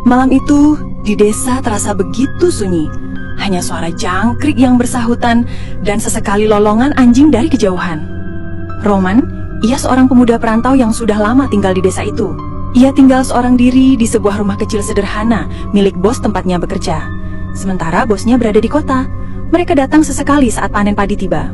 Malam itu, di desa terasa begitu sunyi. Hanya suara jangkrik yang bersahutan dan sesekali lolongan anjing dari kejauhan. Roman, ia seorang pemuda perantau yang sudah lama tinggal di desa itu. Ia tinggal seorang diri di sebuah rumah kecil sederhana milik bos tempatnya bekerja. Sementara bosnya berada di kota. Mereka datang sesekali saat panen padi tiba.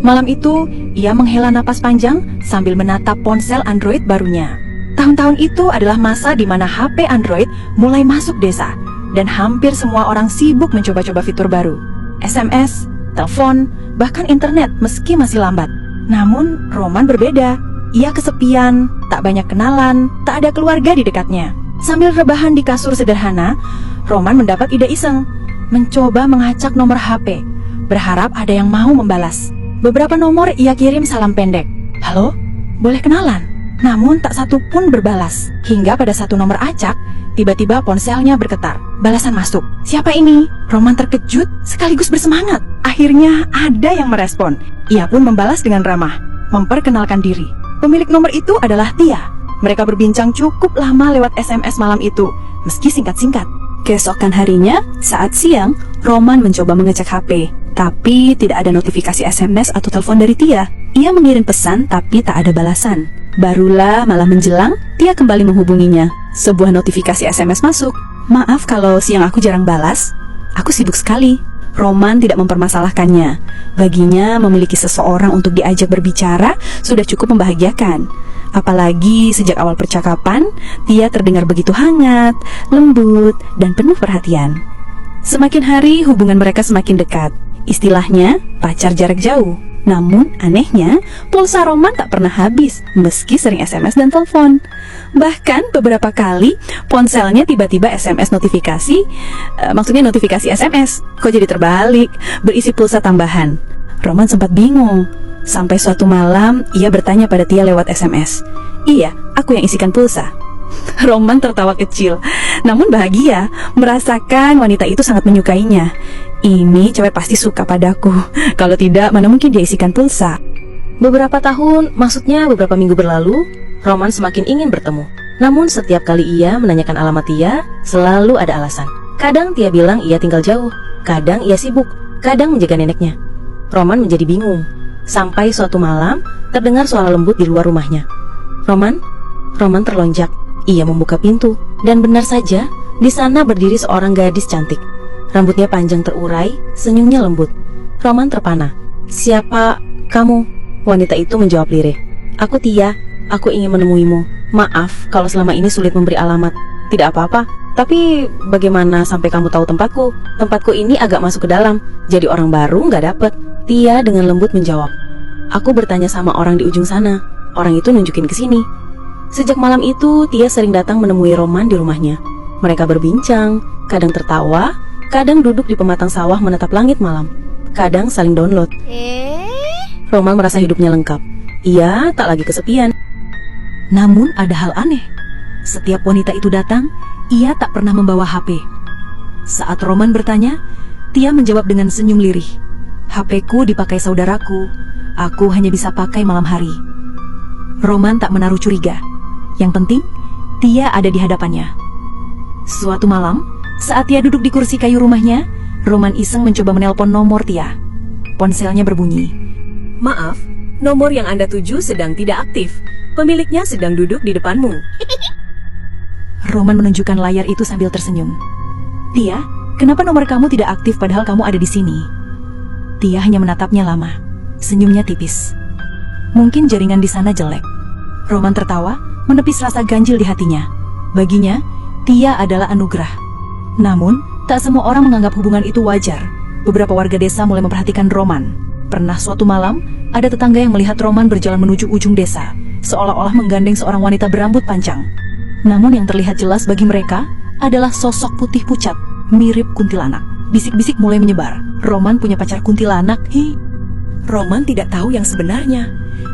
Malam itu, ia menghela napas panjang sambil menatap ponsel Android barunya. Tahun-tahun itu adalah masa di mana HP Android mulai masuk desa, dan hampir semua orang sibuk mencoba-coba fitur baru. SMS, telepon, bahkan internet meski masih lambat. Namun, Roman berbeda. Ia kesepian, tak banyak kenalan, tak ada keluarga di dekatnya. Sambil rebahan di kasur sederhana, Roman mendapat ide iseng, mencoba mengacak nomor HP, berharap ada yang mau membalas. Beberapa nomor ia kirim salam pendek. Halo, boleh kenalan? Namun tak satu pun berbalas. Hingga pada satu nomor acak, tiba-tiba ponselnya bergetar. Balasan masuk. Siapa ini? Roman terkejut sekaligus bersemangat. Akhirnya ada yang merespon. Ia pun membalas dengan ramah, memperkenalkan diri. Pemilik nomor itu adalah Tia. Mereka berbincang cukup lama lewat SMS malam itu, meski singkat-singkat. Keesokan harinya, saat siang, Roman mencoba mengecek HP. Tapi tidak ada notifikasi SMS atau telepon dari Tia. Ia mengirim pesan tapi tak ada balasan. Barulah malam menjelang, Tia kembali menghubunginya. Sebuah notifikasi SMS masuk. Maaf kalau siang aku jarang balas. Aku sibuk sekali. Roman tidak mempermasalahkannya. Baginya memiliki seseorang untuk diajak berbicara sudah cukup membahagiakan. Apalagi sejak awal percakapan, Tia terdengar begitu hangat, lembut, dan penuh perhatian. Semakin hari hubungan mereka semakin dekat. Istilahnya pacar jarak jauh. Namun anehnya, pulsa Roman tak pernah habis meski sering SMS dan telepon. Bahkan beberapa kali ponselnya tiba-tiba SMS notifikasi, maksudnya notifikasi SMS. Kok jadi terbalik, berisi pulsa tambahan. Roman sempat bingung. Sampai suatu malam ia bertanya pada Tia lewat SMS. Iya, aku yang isikan pulsa. Roman tertawa kecil, namun bahagia merasakan wanita itu sangat menyukainya. Ini cewek pasti suka padaku. Kalau tidak, mana mungkin dia isikan pulsa. Beberapa tahun, maksudnya beberapa minggu berlalu, Roman semakin ingin bertemu. Namun setiap kali ia menanyakan alamat Tia, selalu ada alasan. Kadang Tia bilang ia tinggal jauh, kadang ia sibuk, kadang menjaga neneknya. Roman menjadi bingung. Sampai suatu malam, terdengar suara lembut di luar rumahnya. Roman terlonjak. Ia membuka pintu, dan benar saja, di sana berdiri seorang gadis cantik. Rambutnya panjang terurai, senyumnya lembut. Roman terpana. Siapa kamu? Wanita itu menjawab lirih. Aku Tia, aku ingin menemuimu. Maaf kalau selama ini sulit memberi alamat. Tidak apa-apa, tapi bagaimana sampai kamu tahu tempatku? Tempatku ini agak masuk ke dalam, jadi orang baru nggak dapet. Tia dengan lembut menjawab. Aku bertanya sama orang di ujung sana. Orang itu nunjukin ke sini. Sejak malam itu, Tia sering datang menemui Roman di rumahnya. Mereka berbincang, kadang tertawa, kadang duduk di pematang sawah menatap langit malam, kadang saling download. Roman merasa hidupnya lengkap. Ia tak lagi kesepian. Namun ada hal aneh. Setiap wanita itu datang, ia tak pernah membawa HP. Saat Roman bertanya, Tia menjawab dengan senyum lirih. HP-ku dipakai saudaraku. Aku hanya bisa pakai malam hari. Roman tak menaruh curiga. Yang penting, Tia ada di hadapannya. Suatu malam, saat Tia duduk di kursi kayu rumahnya, Roman iseng mencoba menelpon nomor Tia. Ponselnya berbunyi. Maaf, nomor yang Anda tuju sedang tidak aktif. Pemiliknya sedang duduk di depanmu. Roman menunjukkan layar itu sambil tersenyum. Tia, kenapa nomor kamu tidak aktif padahal kamu ada di sini? Tia hanya menatapnya lama. Senyumnya tipis. Mungkin jaringan di sana jelek. Roman tertawa, menepis rasa ganjil di hatinya. Baginya, Tia adalah anugerah. Namun, tak semua orang menganggap hubungan itu wajar. Beberapa warga desa mulai memperhatikan Roman. Pernah suatu malam, ada tetangga yang melihat Roman berjalan menuju ujung desa, seolah-olah menggandeng seorang wanita berambut panjang. Namun yang terlihat jelas bagi mereka adalah sosok putih pucat, mirip kuntilanak. Bisik-bisik mulai menyebar. Roman punya pacar kuntilanak. Roman tidak tahu yang sebenarnya.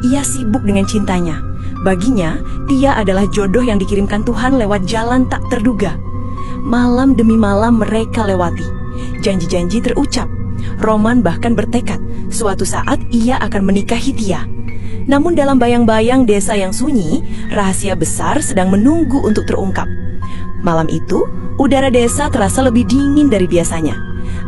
Ia sibuk dengan cintanya. Baginya, Tia adalah jodoh yang dikirimkan Tuhan lewat jalan tak terduga. Malam demi malam mereka lewati. Janji-janji terucap. Roman bahkan bertekad, suatu saat ia akan menikahi Tia. Namun dalam bayang-bayang desa yang sunyi, rahasia besar sedang menunggu untuk terungkap. Malam itu, udara desa terasa lebih dingin dari biasanya.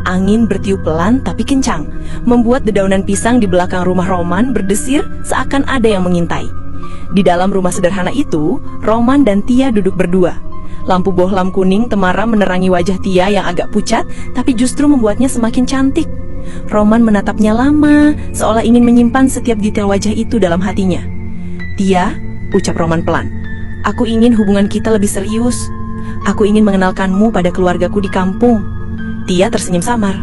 Angin bertiup pelan tapi kencang, membuat dedaunan pisang di belakang rumah Roman berdesir seakan ada yang mengintai. Di dalam rumah sederhana itu, Roman dan Tia duduk berdua. Lampu bohlam kuning temaram menerangi wajah Tia yang agak pucat, tapi justru membuatnya semakin cantik. Roman menatapnya lama, seolah ingin menyimpan setiap detail wajah itu dalam hatinya. "Tia," ucap Roman pelan, "aku ingin hubungan kita lebih serius. Aku ingin mengenalkanmu pada keluargaku di kampung." Tia tersenyum samar.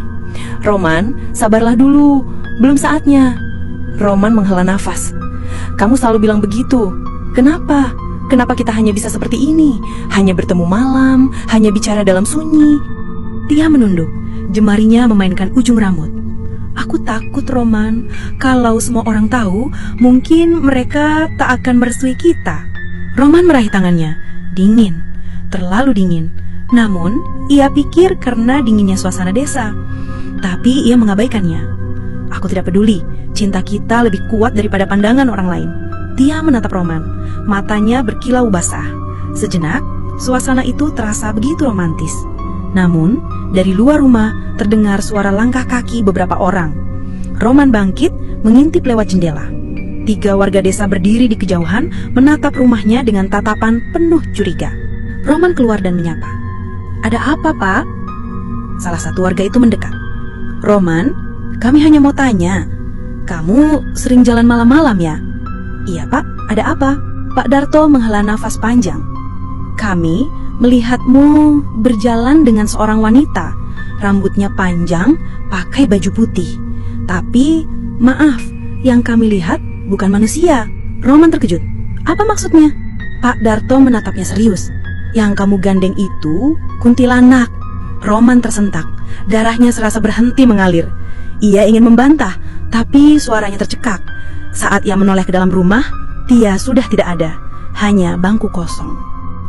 "Roman, sabarlah dulu, belum saatnya." Roman menghela nafas. "Kamu selalu bilang begitu. Kenapa? Kenapa kita hanya bisa seperti ini? Hanya bertemu malam, hanya bicara dalam sunyi." Tia menunduk, jemarinya memainkan ujung rambut. "Aku takut, Roman. Kalau semua orang tahu, mungkin mereka tak akan merestui kita." Roman meraih tangannya. Dingin, terlalu dingin. Namun, ia pikir karena dinginnya suasana desa. Tapi ia mengabaikannya. "Aku tidak peduli, cinta kita lebih kuat daripada pandangan orang lain." Tia menatap Roman, matanya berkilau basah. Sejenak, suasana itu terasa begitu romantis. Namun, dari luar rumah terdengar suara langkah kaki beberapa orang. Roman bangkit, mengintip lewat jendela. 3 warga desa berdiri di kejauhan, menatap rumahnya dengan tatapan penuh curiga. Roman keluar dan menyapa. "Ada apa, Pak?" Salah satu warga itu mendekat. "Roman, kami hanya mau tanya, kamu sering jalan malam-malam ya?" "Iya, Pak, ada apa?" Pak Darto menghela nafas panjang. "Kami melihatmu berjalan dengan seorang wanita, rambutnya panjang, pakai baju putih. Tapi, maaf, yang kami lihat bukan manusia." Roman terkejut. "Apa maksudnya?" Pak Darto menatapnya serius. "Yang kamu gandeng itu kuntilanak." Roman tersentak, darahnya serasa berhenti mengalir. Ia ingin membantah, tapi suaranya tercekak. Saat ia menoleh ke dalam rumah, Tia sudah tidak ada, hanya bangku kosong.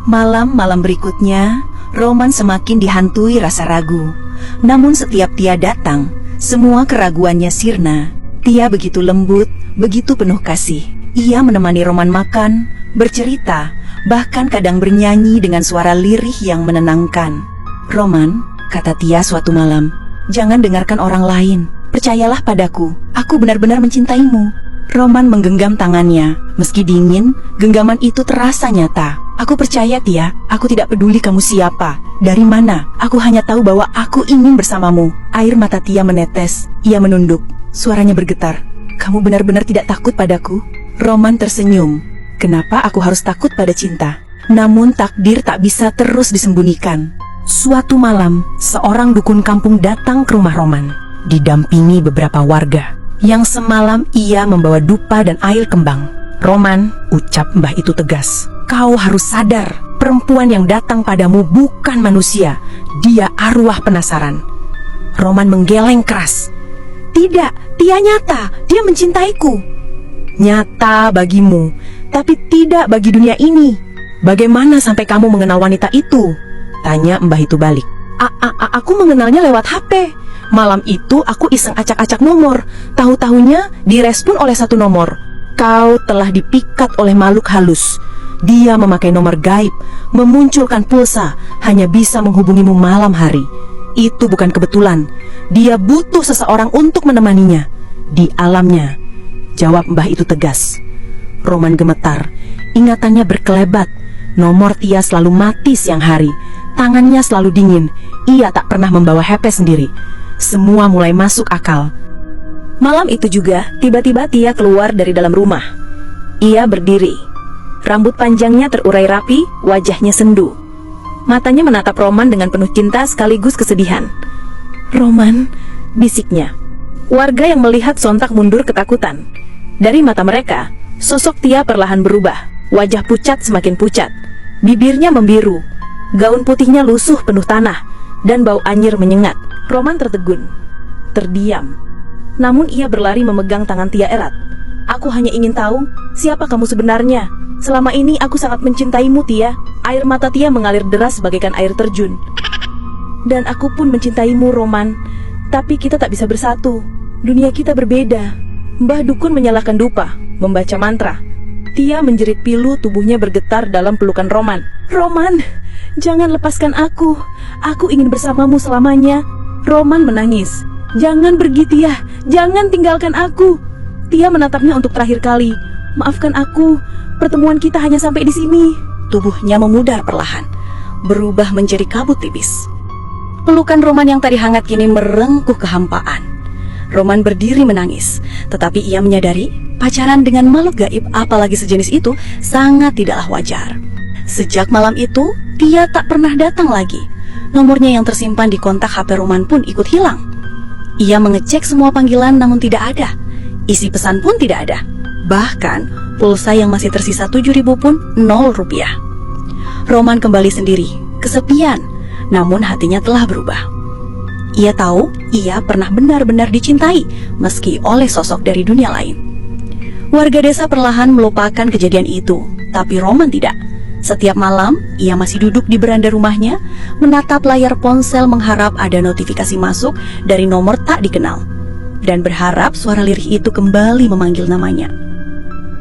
Malam-malam berikutnya, Roman semakin dihantui rasa ragu. Namun setiap Tia datang, semua keraguannya sirna. Tia begitu lembut, begitu penuh kasih. Ia menemani Roman makan, bercerita, bahkan kadang bernyanyi dengan suara lirih yang menenangkan. "Roman," kata Tia suatu malam, "jangan dengarkan orang lain. Percayalah padaku, aku benar-benar mencintaimu." Roman menggenggam tangannya. Meski dingin, genggaman itu terasa nyata. "Aku percaya, Tia. Aku tidak peduli kamu siapa, dari mana. Aku hanya tahu bahwa aku ingin bersamamu." Air mata Tia menetes. Ia menunduk. Suaranya bergetar. "Kamu benar-benar tidak takut padaku?" Roman tersenyum. "Kenapa aku harus takut pada cinta?" Namun takdir tak bisa terus disembunyikan. Suatu malam, seorang dukun kampung datang ke rumah Roman, didampingi beberapa warga. Yang semalam ia membawa dupa dan air kembang. "Roman," ucap mbah itu tegas, "kau harus sadar, perempuan yang datang padamu bukan manusia. Dia arwah penasaran." Roman menggeleng keras. "Tidak, Tia nyata, dia mencintaiku." "Nyata bagimu, tapi tidak bagi dunia ini. Bagaimana sampai kamu mengenal wanita itu?" tanya mbah itu balik. Aku mengenalnya lewat HP. Malam itu aku iseng acak-acak nomor. Tahu-tahunya direspon oleh satu nomor. Kau telah dipikat oleh makhluk halus. Dia memakai nomor gaib, memunculkan pulsa, hanya bisa menghubungimu malam hari. Itu bukan kebetulan. Dia butuh seseorang untuk menemaninya. Di alamnya, jawab mbah itu tegas. Roman gemetar. Ingatannya berkelebat. Nomor Tia selalu mati siang hari. Tangannya selalu dingin. Ia tak pernah membawa HP sendiri. Semua mulai masuk akal. Malam itu juga, tiba-tiba Tia keluar dari dalam rumah. Ia berdiri. Rambut panjangnya terurai rapi, wajahnya sendu. Matanya menatap Roman dengan penuh cinta sekaligus kesedihan. "Roman," bisiknya. Warga yang melihat sontak mundur ketakutan. Dari mata mereka, sosok Tia perlahan berubah. Wajah pucat semakin pucat. Bibirnya membiru. Gaun putihnya lusuh penuh tanah, dan bau anyir menyengat. Roman tertegun, terdiam. Namun ia berlari memegang tangan Tia erat. "Aku hanya ingin tahu, siapa kamu sebenarnya? Selama ini aku sangat mencintaimu, Tia." Air mata Tia mengalir deras bagaikan air terjun. "Dan aku pun mencintaimu, Roman. Tapi kita tak bisa bersatu. Dunia kita berbeda." Mbah Dukun menyalakan dupa, membaca mantra. Tia menjerit pilu, tubuhnya bergetar dalam pelukan Roman. "Roman, Jangan lepaskan aku. Aku ingin bersamamu selamanya. Roman menangis. Jangan pergi, Tia. Jangan tinggalkan aku. Tia menatapnya untuk terakhir kali. Maafkan aku. Pertemuan kita hanya sampai di sini. Tubuhnya memudar perlahan, berubah menjadi kabut tipis. Pelukan Roman yang tadi hangat kini merengkuh kehampaan. Roman berdiri menangis, tetapi ia menyadari pacaran dengan makhluk gaib, apalagi sejenis itu, sangat tidaklah wajar. Sejak malam itu, Tia tak pernah datang lagi. Nomornya yang tersimpan di kontak HP Roman pun ikut hilang. Ia mengecek semua panggilan namun tidak ada. Isi pesan pun tidak ada. Bahkan, pulsa yang masih tersisa 7.000 pun 0 rupiah. Roman kembali sendiri, kesepian, namun hatinya telah berubah. Ia tahu ia pernah benar-benar dicintai meski oleh sosok dari dunia lain. Warga desa perlahan melupakan kejadian itu, tapi Roman tidak. Setiap malam, ia masih duduk di beranda rumahnya, menatap layar ponsel mengharap ada notifikasi masuk dari nomor tak dikenal, dan berharap suara lirih itu kembali memanggil namanya.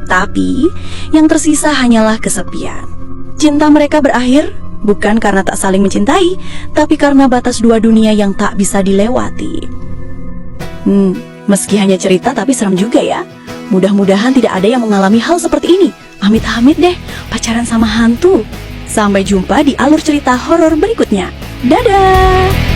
Tapi, yang tersisa hanyalah kesepian. Cinta mereka berakhir, bukan karena tak saling mencintai, tapi karena batas dua dunia yang tak bisa dilewati. Meski hanya cerita tapi seram juga ya. Mudah-mudahan tidak ada yang mengalami hal seperti ini. Amit-amit deh, pacaran sama hantu. Sampai jumpa di alur cerita horor berikutnya. Dadah!